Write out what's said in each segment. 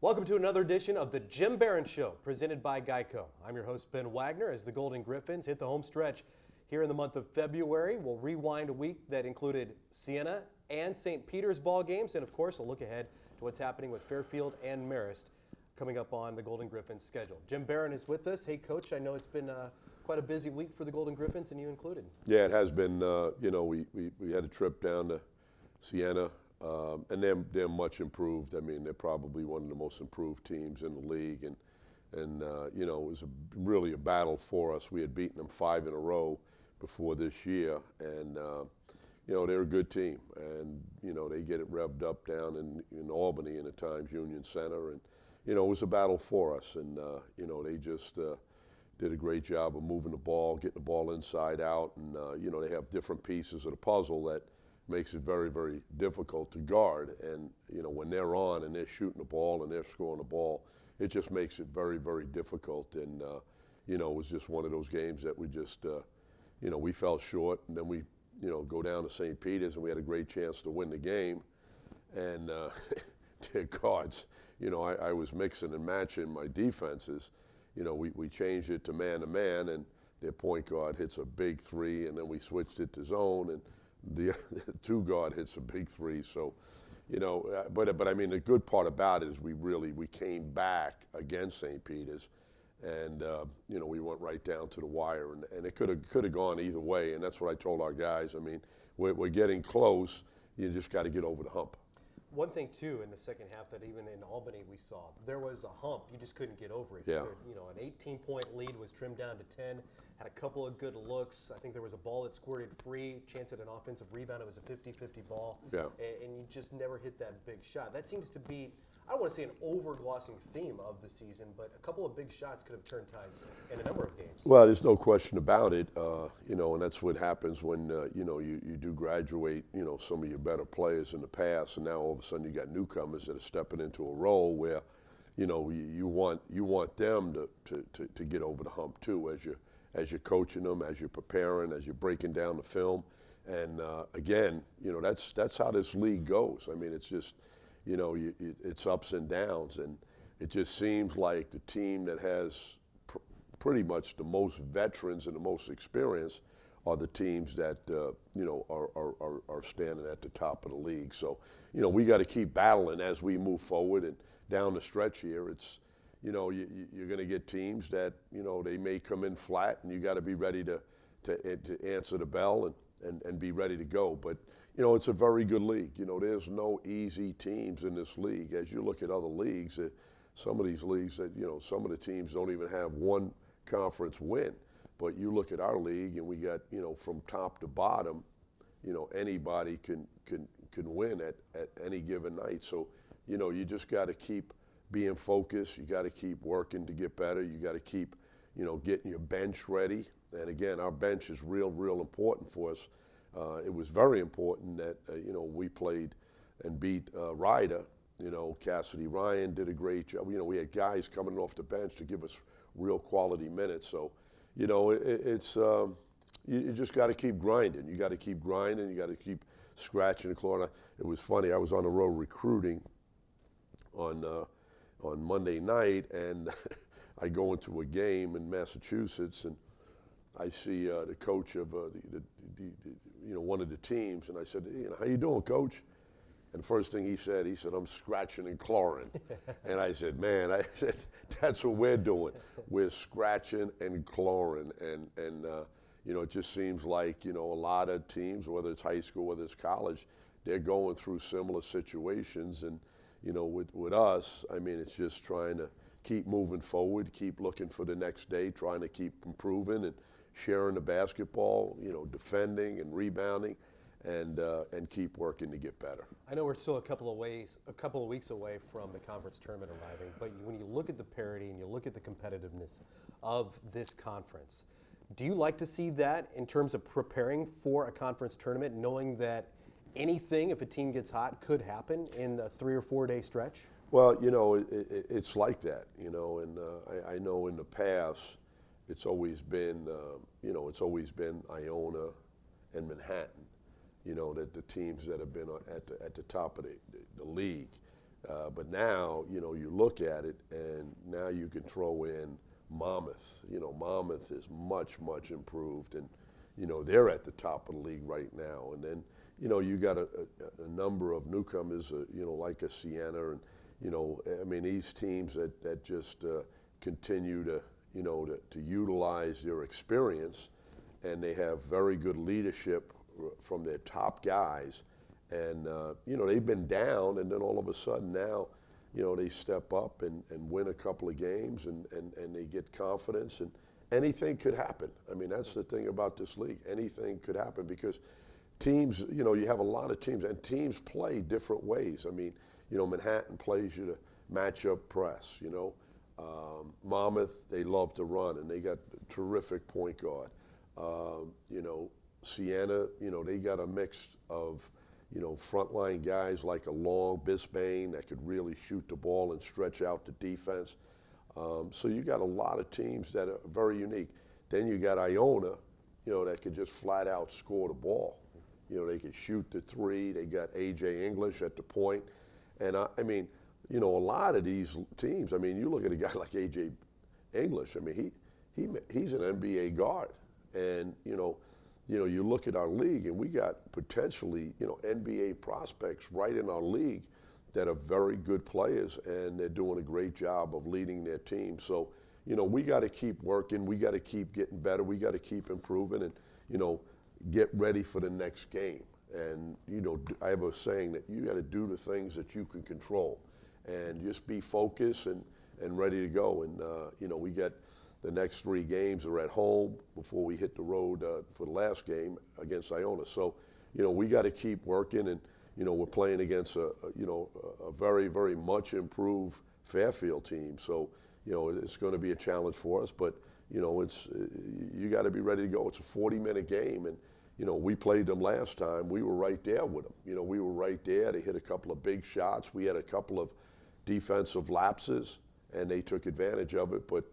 Welcome to another edition of the Jim Barron Show, presented by Geico. I'm your host, Ben Wagner, as the Golden Griffins hit the home stretch here in the month of February. We'll rewind a week that included Siena and St. Peter's ball games, and of course, a look ahead to what's happening with Fairfield and Marist coming up on the Golden Griffins schedule. Jim Barron is with us. Hey, Coach, I know it's been quite a busy week for the Golden Griffins, and you included. Yeah, it has been. We had a trip down to Siena. And they're much improved. I mean, they're probably one of the most improved teams in the league, and it was really a battle for us. We had beaten them 5 in a row before this year, and they're a good team, and they get it revved up down in Albany in the Times Union Center, and it was a battle for us, and they just did a great job of moving the ball, getting the ball inside out, and they have different pieces of the puzzle that makes it very, very difficult to guard. And, when they're on and they're shooting the ball and they're scoring the ball, it just makes it very, very difficult. And, it was just one of those games that we just, we fell short. And then we, go down to St. Peter's and we had a great chance to win the game. And, dear gods, I was mixing and matching my defenses. We changed it to man, and their point guard hits a big three, and then we switched it to zone, and the two guard hits a big three. So, but I mean, the good part about it is we came back against St. Peter's, and we went right down to the wire, and it could have gone either way. And that's what I told our guys. I mean, we're getting close. You just got to get over the hump. One thing, too, in the second half that even in Albany we saw, there was a hump. You just couldn't get over it. Yeah. An 18-point lead was trimmed down to 10, had a couple of good looks. I think there was a ball that squirted free, chance at an offensive rebound. It was a 50-50 ball. Yeah. And you just never hit that big shot. That seems to be, I don't want to say an over-glossing theme of the season, but a couple of big shots could have turned tides in a number of games. Well, there's no question about it, and that's what happens when, you do graduate, some of your better players in the past, and now all of a sudden you got newcomers that are stepping into a role where, you want them to get over the hump too, as you're coaching them, as you're preparing, as you're breaking down the film. And again, that's how this league goes. I mean, it's just, it's ups and downs, and it just seems like the team that has pretty much the most veterans and the most experience are the teams that are standing at the top of the league. So we got to keep battling as we move forward and down the stretch here. It's you're going to get teams that they may come in flat, and you got to be ready to answer the bell and be ready to go. But it's a very good league. There's no easy teams in this league. As you look at other leagues, some of these leagues that some of the teams don't even have one conference win. But you look at our league, and we got from top to bottom, anybody can win at any given night. So you just got to keep being focused. You got to keep working to get better. You got to keep getting your bench ready. And again, our bench is real important for us. It was very important that we played and beat Ryder. Cassidy Ryan did a great job. We had guys coming off the bench to give us real quality minutes. So, it's you just got to keep grinding. You got to keep grinding. You got to keep scratching the claw. It was funny. I was on the road recruiting on Monday night, and I go into a game in Massachusetts, and I see the coach of one of the teams, and I said, how you doing, Coach? And the first thing he said, I'm scratching and clawing. And I said, man, that's what we're doing. We're scratching and clawing. And it just seems like, a lot of teams, whether it's high school, whether it's college, they're going through similar situations. And, with us, I mean, it's just trying to keep moving forward, keep looking for the next day, trying to keep improving and sharing the basketball, defending and rebounding, and keep working to get better. I know we're still a couple of weeks away from the conference tournament arriving, but when you look at the parity and you look at the competitiveness of this conference, do you like to see that in terms of preparing for a conference tournament, knowing that anything, if a team gets hot, could happen in a 3 or 4 day stretch? Well, it's like that, and I know in the past it's always been, Iona and Manhattan, that the teams that have been at the top of the league. But now, you look at it, and now you can throw in Monmouth. Monmouth is much, much improved, and, they're at the top of the league right now. And then, you got a number of newcomers, like a Siena, and, these teams that just continue to, to utilize their experience, and they have very good leadership from their top guys. And, they've been down, and then all of a sudden now, they step up and win a couple of games, and they get confidence, and anything could happen. That's the thing about this league. Anything could happen because teams, you have a lot of teams, and teams play different ways. Manhattan plays you to matchup press, Monmouth, they love to run, and they got a terrific point guard. Siena, they got a mix of, frontline guys like a Long, Bisbane that could really shoot the ball and stretch out the defense. So you got a lot of teams that are very unique. Then you got Iona, that could just flat out score the ball. They could shoot the three. They got A.J. English at the point. And a lot of these teams, you look at a guy like A.J. English, he's an NBA guard. And, you look at our league, and we got potentially, NBA prospects right in our league that are very good players, and they're doing a great job of leading their team. So, we got to keep working. We got to keep getting better. We got to keep improving and, get ready for the next game. And, I have a saying that you got to do the things that you can control and just be focused and ready to go. And, we got the next 3 games are at home before we hit the road for the last game against Iona. So, we got to keep working, and, we're playing against a very, very much improved Fairfield team. So, it's going to be a challenge for us, but, you got to be ready to go. It's a 40-minute game, and, we played them last time. We were right there with them. We were right there. They hit a couple of big shots. We had a couple of defensive lapses, and they took advantage of it. But,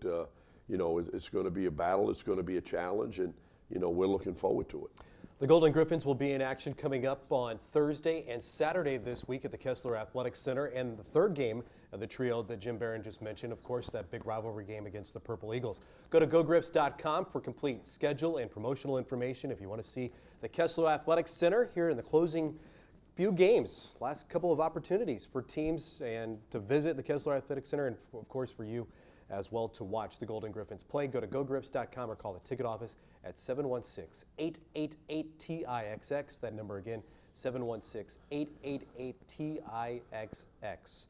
it's going to be a battle. It's going to be a challenge, and, we're looking forward to it. The Golden Griffins will be in action coming up on Thursday and Saturday this week at the Kessler Athletic Center. And the third game of the trio that Jim Barron just mentioned, of course, that big rivalry game against the Purple Eagles. Go to GoGriffs.com for complete schedule and promotional information if you want to see the Kessler Athletic Center here in the closing few games. Last couple of opportunities for teams and to visit the Kessler Athletic Center, and of course for you as well to watch the Golden Griffins play. Go to GoGriffs.com or call the ticket office at 716-888-TIXX. That number again, 716-888-TIXX.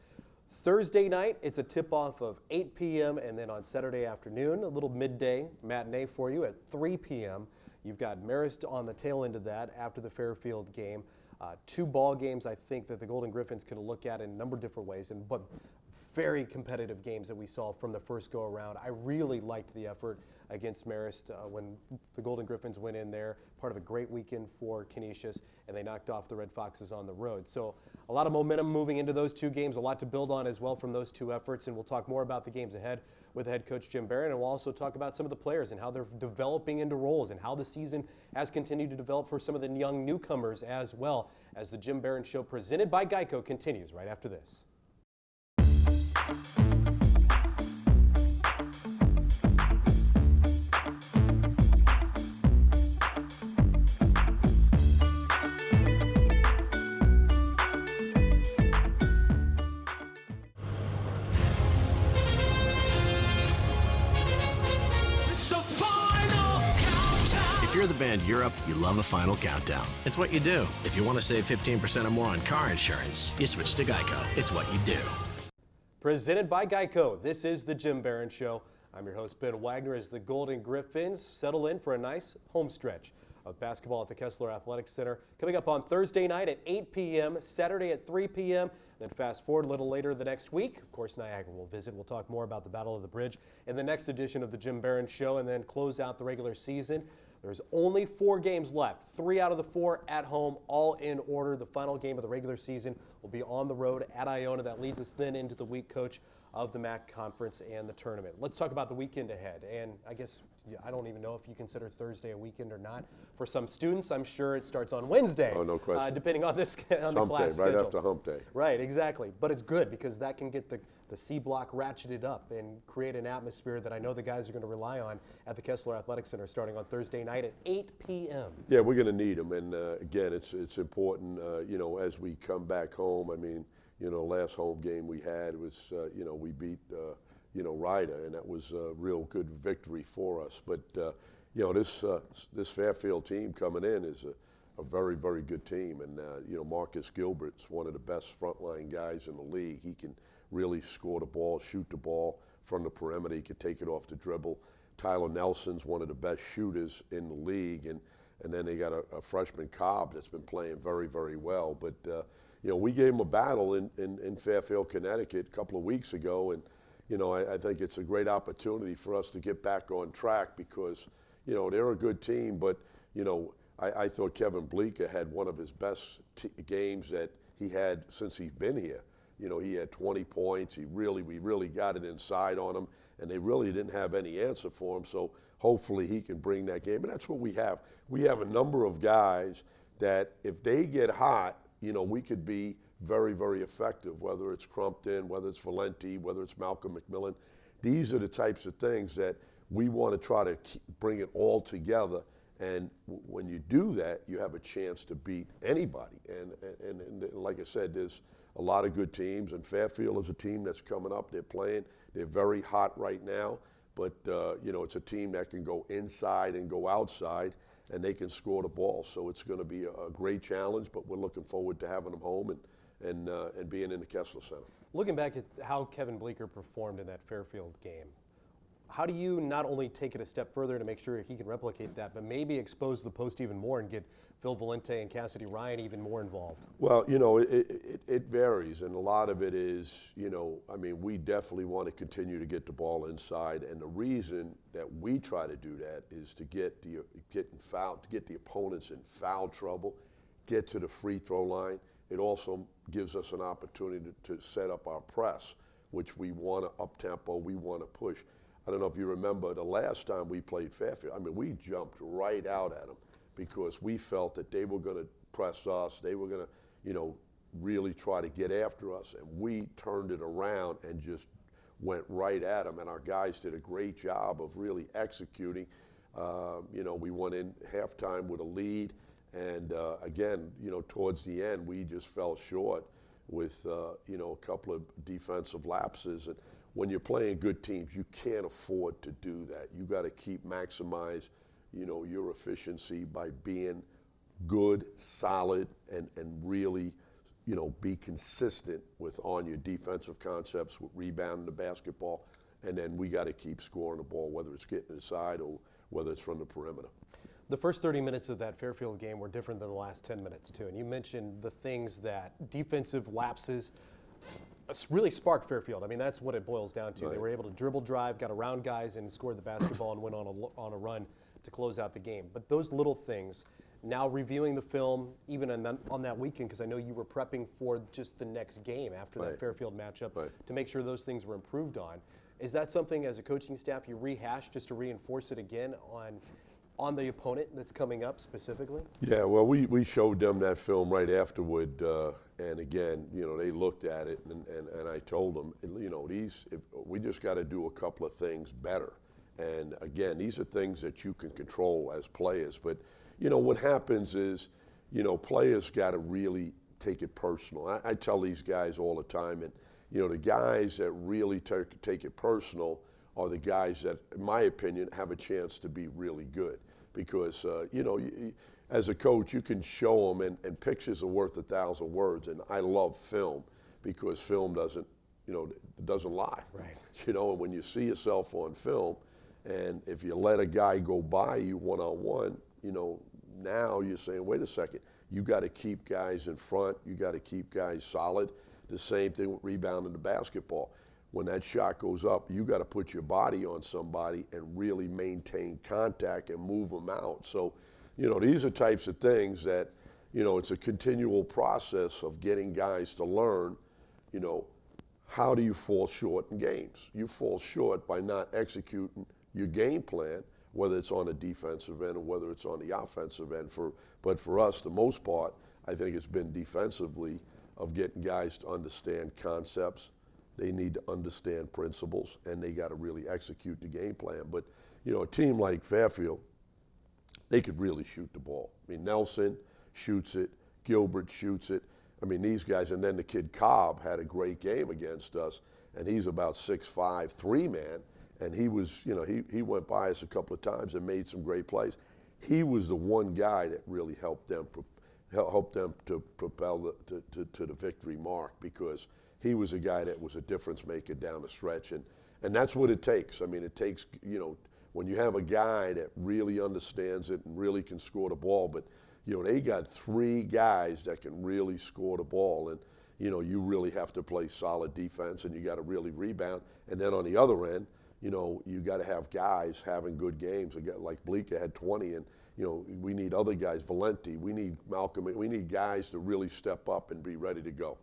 Thursday night, it's a tip-off of 8 p.m. and then on Saturday afternoon, a little midday matinee for you at 3 p.m. You've got Marist on the tail end of that after the Fairfield game. 2 ball games I think that the Golden Griffins can look at in a number of different ways, but very competitive games that we saw from the first go around. I really liked the effort against Marist when the Golden Griffins went in there, part of a great weekend for Canisius, and they knocked off the Red Foxes on the road. So a lot of momentum moving into those 2 games, a lot to build on as well from those 2 efforts, and we'll talk more about the games ahead with head coach Jim Barron, and we'll also talk about some of the players and how they're developing into roles and how the season has continued to develop for some of the young newcomers as well, as the Jim Barron Show presented by Geico continues right after this. If you're the band Europe, you love a final countdown. It's what you do. If you want to save 15% or more on car insurance, you switch to Geico. It's what you do. Presented by Geico, this is the Jim Barron Show. I'm your host, Ben Wagner, as the Golden Griffins settle in for a nice home stretch of basketball at the Kessler Athletic Center. Coming up on Thursday night at 8 p.m., Saturday at 3 p.m., then fast forward a little later the next week. Of course, Niagara will visit. We'll talk more about the Battle of the Bridge in the next edition of the Jim Barron Show, and then close out the regular season. There's only 4 games left, 3 out of the 4 at home, all in order. The final game of the regular season will be on the road at Iona. That leads us then into the week, Coach, of the MAC Conference and the tournament. Let's talk about the weekend ahead. And I guess I don't even know if you consider Thursday a weekend or not. For some students, I'm sure it starts on Wednesday. Oh, no question. Depending on this on the class Hump day, right schedule. after hump day. Right, exactly. But it's good because that can get the C block ratcheted up and create an atmosphere that I know the guys are going to rely on at the Kessler Athletic Center starting on Thursday night at 8 p.m. Yeah, we're going to need them. And again, it's important, as we come back home. I mean, last home game we had was, we beat, Ryder, and that was a real good victory for us. But, this Fairfield team coming in is a very, very good team. And, Marcus Gilbert's one of the best frontline guys in the league. He can really score the ball, shoot the ball from the perimeter. He can take it off the dribble. Tyler Nelson's one of the best shooters in the league. And then they got a freshman, Cobb, that's been playing very, very well. But, we gave them a battle in Fairfield, Connecticut a couple of weeks ago. And, I think it's a great opportunity for us to get back on track because, they're a good team. But, I thought Kevin Bleeker had one of his best games that he had since he's been here. He had 20 points. We really got it inside on him, and they really didn't have any answer for him. So hopefully he can bring that game. And that's what we have. We have a number of guys that if they get hot, we could be very, very effective, whether it's Crumpton, whether it's Valenti, whether it's Malcolm McMillan. These are the types of things that we want to try to bring it all together. And when you do that, you have a chance to beat anybody. And like I said, there's a lot of good teams, and Fairfield is a team that's coming up. They're playing. They're very hot right now, but it's a team that can go inside and go outside, and they can score the ball. So it's going to be a great challenge, but we're looking forward to having them home and being in the Kessler Center. Looking back at how Kevin Bleeker performed in that Fairfield game, how do you not only take it a step further to make sure he can replicate that, but maybe expose the post even more and get Phil Valente and Cassidy Ryan even more involved? Well, it varies, and a lot of it is, we definitely want to continue to get the ball inside, and the reason that we try to do that is to get the opponents in foul trouble, get to the free throw line. It also gives us an opportunity to set up our press, which we want to up-tempo, we want to push. I don't know if you remember the last time we played Fairfield. We jumped right out at them because we felt that they were going to press us. They were going to, really try to get after us. And we turned it around and just went right at them. And our guys did a great job of really executing. We went in halftime with a lead. And again, towards the end, we just fell short with, a couple of defensive lapses. And when you're playing good teams, you can't afford to do that. You got to maximize, your efficiency by being good, solid, and really, be consistent on your defensive concepts with rebounding the basketball. And then we got to keep scoring the ball, whether it's getting inside or whether it's from the perimeter. The first 30 minutes of that Fairfield game were different than the last 10 minutes, too. And you mentioned the things that defensive lapses really sparked Fairfield. That's what it boils down to. Right. They were able to dribble drive, got around guys, and scored the basketball and went on a run to close out the game. But those little things, now reviewing the film, even on that weekend, because I know you were prepping for just the next game after that Fairfield matchup to make sure those things were improved on. Is that something as a coaching staff you rehash just to reinforce it again on the opponent that's coming up specifically? Yeah, well, we showed them that film right afterward, and again, they looked at it, and I told them, we just got to do a couple of things better. And again, these are things that you can control as players. But, what happens is, players got to really take it personal. I tell these guys all the time, and, the guys that really take it personal are the guys that, in my opinion, have a chance to be really good. Because, as a coach, you can show them, and pictures are worth 1,000 words. And I love film because film doesn't lie. Right. And when you see yourself on film, and if you let a guy go by you one-on-one, now you're saying, wait a second, you got to keep guys in front. You got to keep guys solid. The same thing with rebounding the basketball. When that shot goes up, you got to put your body on somebody and really maintain contact and move them out. So, these are types of things that, it's a continual process of getting guys to learn, how do you fall short in games? You fall short by not executing your game plan, whether it's on the defensive end or whether it's on the offensive end. But for us, the most part, I think it's been defensively of getting guys to understand concepts. They need to understand principles, and they got to really execute the game plan. But, you know, a team like Fairfield, they could really shoot the ball. I mean, Nelson shoots it, Gilbert shoots it. I mean, these guys, and then the kid Cobb had a great game against us, and he's about 6'5", 3-man, and he was, you know, he went by us a couple of times and made some great plays. He was the one guy that really helped them to propel to the victory mark, because he was a guy that was a difference maker down the stretch, and that's what it takes. I mean, it takes, you know, when you have a guy that really understands it and really can score the ball, but you know, they got 3 guys that can really score the ball, and you know, you really have to play solid defense, and you got to really rebound. And then on the other end, you know, you got to have guys having good games. Like Bleeker had 20, and you know, we need other guys. Valenti, we need Malcolm. We need guys to really step up and be ready to go.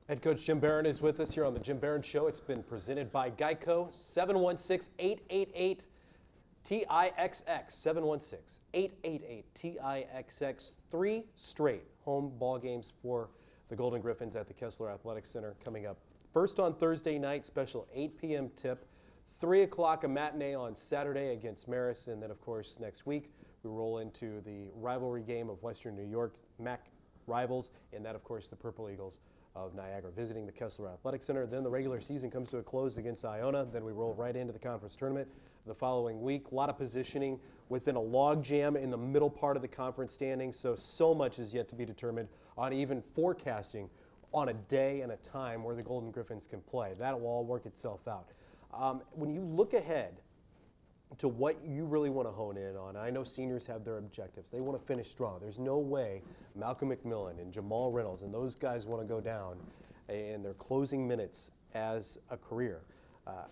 Head coach Jim Barron is with us here on the Jim Barron Show. It's been presented by Geico. 716-888. TIXX, 716-888-TIXX. 3 straight home ball games for the Golden Griffins at the Kessler Athletic Center coming up. First on Thursday night, special 8 p.m. tip. 3 o'clock a matinee on Saturday against Marist. And then, of course, next week we roll into the rivalry game of Western New York, MAC rivals, and that, of course, the Purple Eagles of Niagara visiting the Kessler Athletic Center. Then the regular season comes to a close against Iona. Then we roll right into the conference tournament the following week. A lot of positioning within a log jam in the middle part of the conference standings, so much is yet to be determined on even forecasting on a day and a time where the Golden Griffins can play. That will all work itself out. When you look ahead to what you really want to hone in on, I know seniors have their objectives. They want to finish strong. There's no way Malcolm McMillan and Jamal Reynolds and those guys want to go down in their closing minutes as a career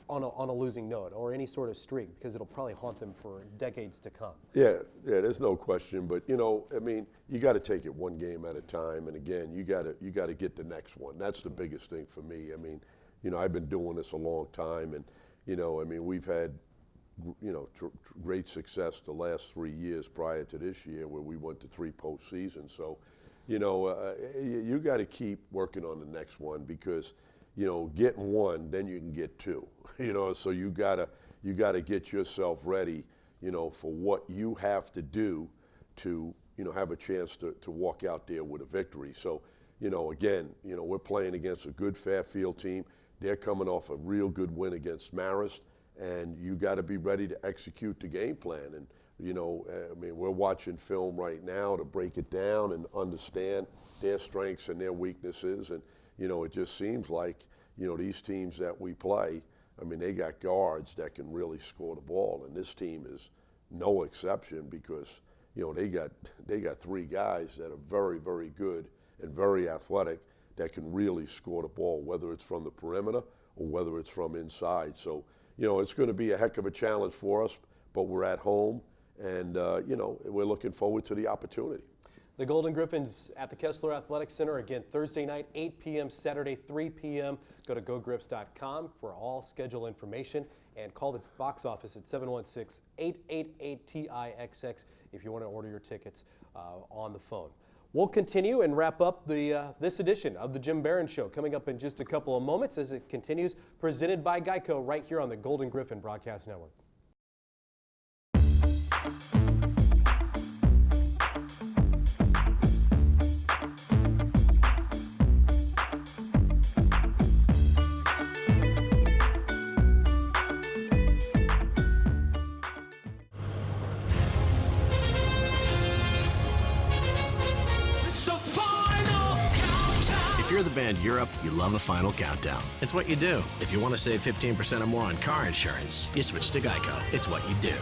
on a losing note or any sort of streak, because it'll probably haunt them for decades to come. Yeah, there's no question. But you know, I mean, you got to take it one game at a time. And again, you got to get the next one. That's the biggest thing for me. I mean, you know, I've been doing this a long time, and you know, I mean, we've had, you know, great success the last 3 years prior to this year, where we went to 3 postseasons. So, you know, you got to keep working on the next one, because, you know, getting 1, then you can get 2. You know, so you gotta get yourself ready, you know, for what you have to do to, you know, have a chance to walk out there with a victory. So, you know, again, you know, we're playing against a good Fairfield team. They're coming off a real good win against Marist. And you got to be ready to execute the game plan. And, you know, I mean, we're watching film right now to break it down and understand their strengths and their weaknesses. And, you know, it just seems like, you know, these teams that we play, I mean, they got guards that can really score the ball. And this team is no exception, because, you know, they got 3 guys that are very, very good and very athletic that can really score the ball, whether it's from the perimeter or whether it's from inside. So, you know, it's going to be a heck of a challenge for us, but we're at home, and, you know, we're looking forward to the opportunity. The Golden Griffins at the Kessler Athletic Center, again, Thursday night, 8 p.m., Saturday, 3 p.m. Go to gogrips.com for all schedule information, and call the box office at 716-888-TIXX if you want to order your tickets on the phone. We'll continue and wrap up this edition of the Jim Barron Show coming up in just a couple of moments as it continues, presented by Geico right here on the Golden Griffin Broadcast Network. If you're the band Europe, you love a final countdown. It's what you do. If you want to save 15% or more on car insurance, you switch to Geico. It's what you do.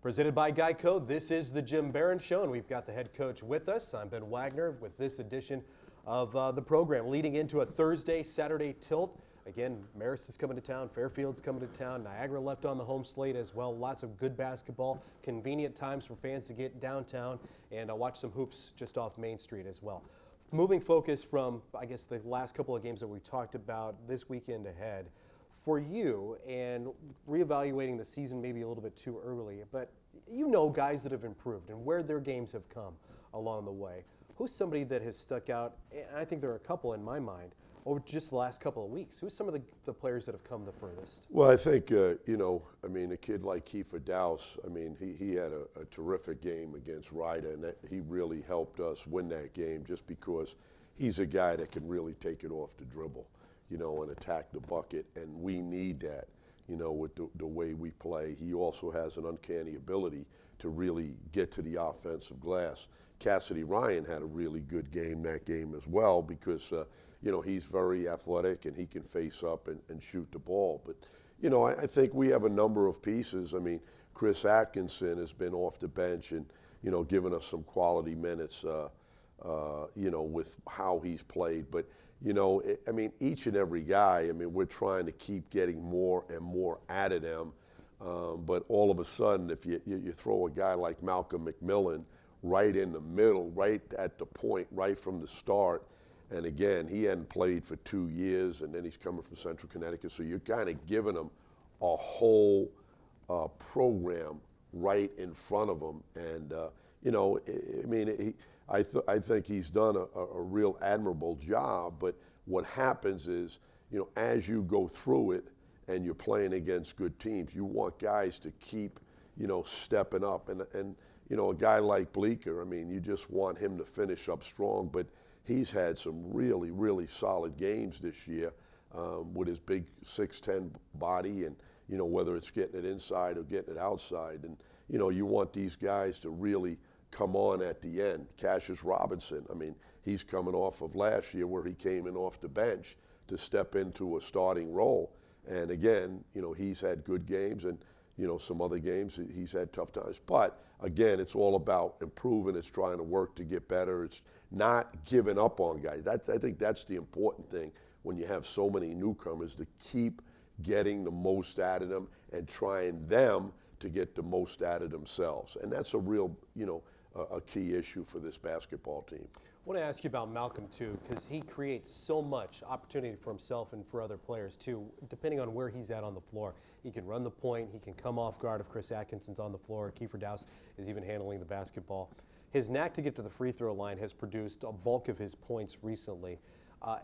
Presented by Geico, this is the Jim Barron Show, and we've got the head coach with us. I'm Ben Wagner with this edition of the program, leading into a Thursday-Saturday tilt. Again, Marist is coming to town, Fairfield's coming to town, Niagara left on the home slate as well. Lots of good basketball, convenient times for fans to get downtown and watch some hoops just off Main Street as well. Moving focus from, I guess, the last couple of games that we talked about this weekend ahead, for you, and reevaluating the season maybe a little bit too early, but you know guys that have improved and where their games have come along the way. Who's somebody that has stuck out, and I think there are a couple in my mind, over just the last couple of weeks? Who's some of the players that have come the furthest? Well, I think, a kid like Kiefer Douse, he had a terrific game against Ryder, and he really helped us win that game just because he's a guy that can really take it off the dribble, and attack the bucket, and we need that, with the way we play. He also has an uncanny ability to really get to the offensive glass. Cassidy Ryan had a really good game that game as well because, he's very athletic and he can face up and shoot the ball. But, I think we have a number of pieces. Chris Atkinson has been off the bench and, given us some quality minutes, with how he's played. But, each and every guy, we're trying to keep getting more and more out of them. But all of a sudden, if you throw a guy like Malcolm McMillan right in the middle, right at the point, right from the start, and again, he hadn't played for 2 years, and then he's coming from Central Connecticut, so you're kind of giving him a whole program right in front of him. And, I think he's done a real admirable job, but what happens is, as you go through it and you're playing against good teams, you want guys to keep, stepping up. And a guy like Bleeker, you just want him to finish up strong, but he's had some really, really solid games this year with his big 6'10" body and, whether it's getting it inside or getting it outside. And, you want these guys to really come on at the end. Cassius Robinson, he's coming off of last year where he came in off the bench to step into a starting role. And again, he's had good games and, some other games he's had tough times. But again, it's all about improving. It's trying to work to get better. It's not giving up on guys. I think that's the important thing when you have so many newcomers, to keep getting the most out of them and trying them to get the most out of themselves. And that's a real, a key issue for this basketball team. I want to ask you about Malcolm, too, because he creates so much opportunity for himself and for other players, too, depending on where he's at on the floor. He can run the point. He can come off guard if Chris Atkinson's on the floor. Kiefer Douse is even handling the basketball. His knack to get to the free throw line has produced a bulk of his points recently.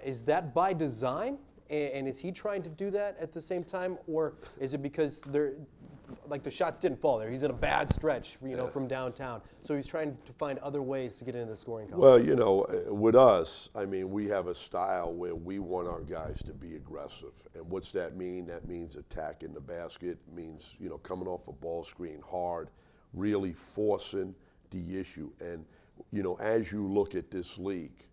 Is that by design? And is he trying to do that at the same time? Or is it because the shots didn't fall there? He's in a bad stretch, from downtown. So he's trying to find other ways to get into the scoring column. Well, with us, we have a style where we want our guys to be aggressive. And what's that mean? That means attacking the basket, means, coming off a ball screen hard, really forcing the issue. And, as you look at this league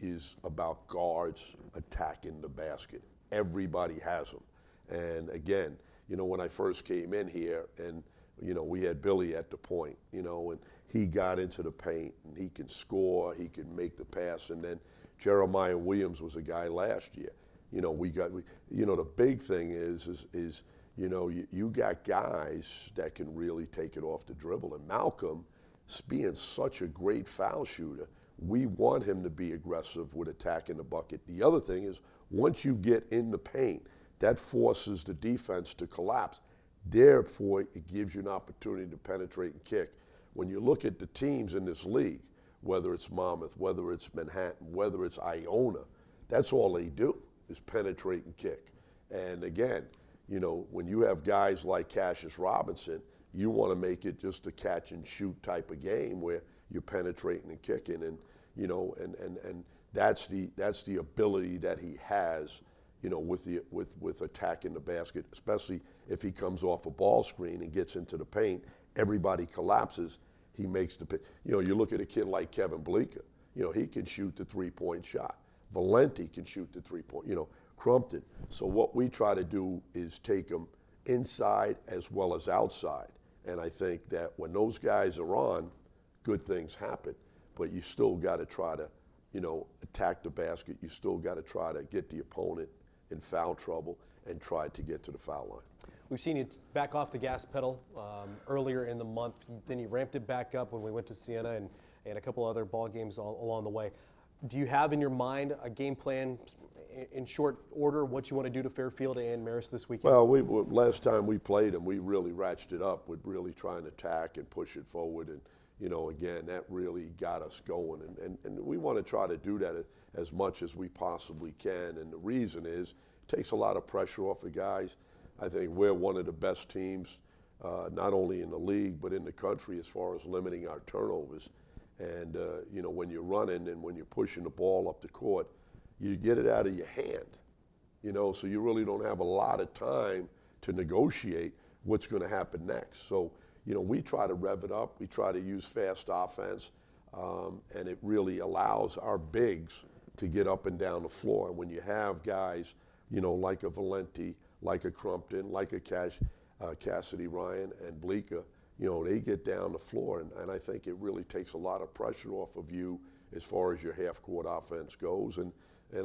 is about guards attacking the basket. Everybody has them. And again, when I first came in here and, we had Billy at the point, and he got into the paint and he can score, he can make the pass. And then Jeremiah Williams was a guy last year. The big thing is you got guys that can really take it off the dribble. And Malcolm, being such a great foul shooter, we want him to be aggressive with attacking the bucket. The other thing is, once you get in the paint, that forces the defense to collapse. Therefore, it gives you an opportunity to penetrate and kick. When you look at the teams in this league, whether it's Monmouth, whether it's Manhattan, whether it's Iona, that's all they do is penetrate and kick. And again, when you have guys like Cassius Robinson, you want to make it just a catch and shoot type of game where you're penetrating and kicking, and and that's the ability that he has, with attacking the basket, especially if he comes off a ball screen and gets into the paint, everybody collapses. He makes the pick. You look at a kid like Kevin Bleeker. He can shoot the three-point shot. Valenti can shoot the three-point. Crumpton. So what we try to do is take them inside as well as outside. And I think that when those guys are on, good things happen, but you still got to try to, attack the basket. You still got to try to get the opponent in foul trouble and try to get to the foul line. We've seen you back off the gas pedal earlier in the month. Then you ramped it back up when we went to Siena and a couple other ball games along the way. Do you have in your mind a game plan in short order what you want to do to Fairfield and Marist this weekend? Well, last time we played them, we really ratcheted up with really trying to attack and push it forward. And, you know, again, that really got us going. And we want to try to do that as much as we possibly can. And the reason is it takes a lot of pressure off the guys. I think we're one of the best teams, not only in the league, but in the country as far as limiting our turnovers. And, you know, when you're running and when you're pushing the ball up the court, you get it out of your hand, you know, so you really don't have a lot of time to negotiate what's going to happen next. So, you know, we try to rev it up. We try to use fast offense, and it really allows our bigs to get up and down the floor. And when you have guys, you know, like a Valenti, like a Crumpton, like a Cassidy Ryan and Bleeker, you know, they get down the floor, and I think it really takes a lot of pressure off of you as far as your half-court offense goes. And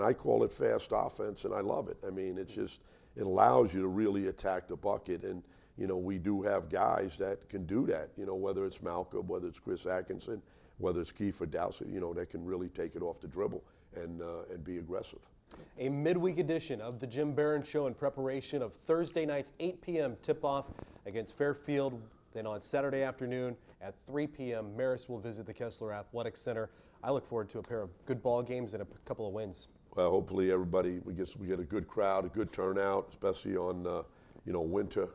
I call it fast offense, and I love it. I mean, it's just, it allows you to really attack the bucket. And, you know, we do have guys that can do that, you know, whether it's Malcolm, whether it's Chris Atkinson, whether it's Kiefer Dowsett, you know, that can really take it off the dribble and be aggressive. A midweek edition of the Jim Barron Show in preparation of Thursday night's 8 p.m. tip-off against Fairfield. Then on Saturday afternoon at 3 p.m., Marist will visit the Kessler Athletic Center. I look forward to a pair of good ball games and a couple of wins. Well, hopefully everybody, we get a good crowd, a good turnout, especially on you know, winter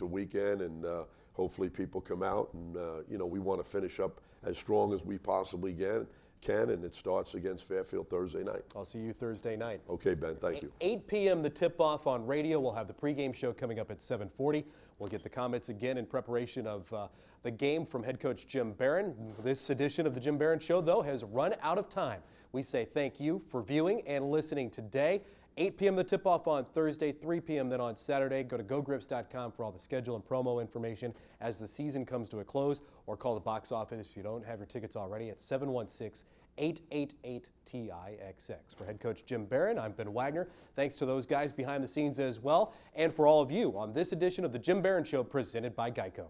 weekend, and hopefully people come out, and you know, we want to finish up as strong as we possibly can, and it starts against Fairfield Thursday night. I'll see you Thursday night. Okay, Ben, thank you. 8 p.m. the tip-off on radio. We'll have the pregame show coming up at 7:40. We'll get the comments again in preparation of the game from head coach Jim Barron. This edition of the Jim Barron Show, though, has run out of time. We say thank you for viewing and listening today. 8 p.m. the tip-off on Thursday, 3 p.m. then on Saturday. Go to gogrips.com for all the schedule and promo information as the season comes to a close, or call the box office if you don't have your tickets already at 716-888-TIXX. For head coach Jim Barron, I'm Ben Wagner. Thanks to those guys behind the scenes as well, and for all of you on this edition of the Jim Barron Show presented by Geico.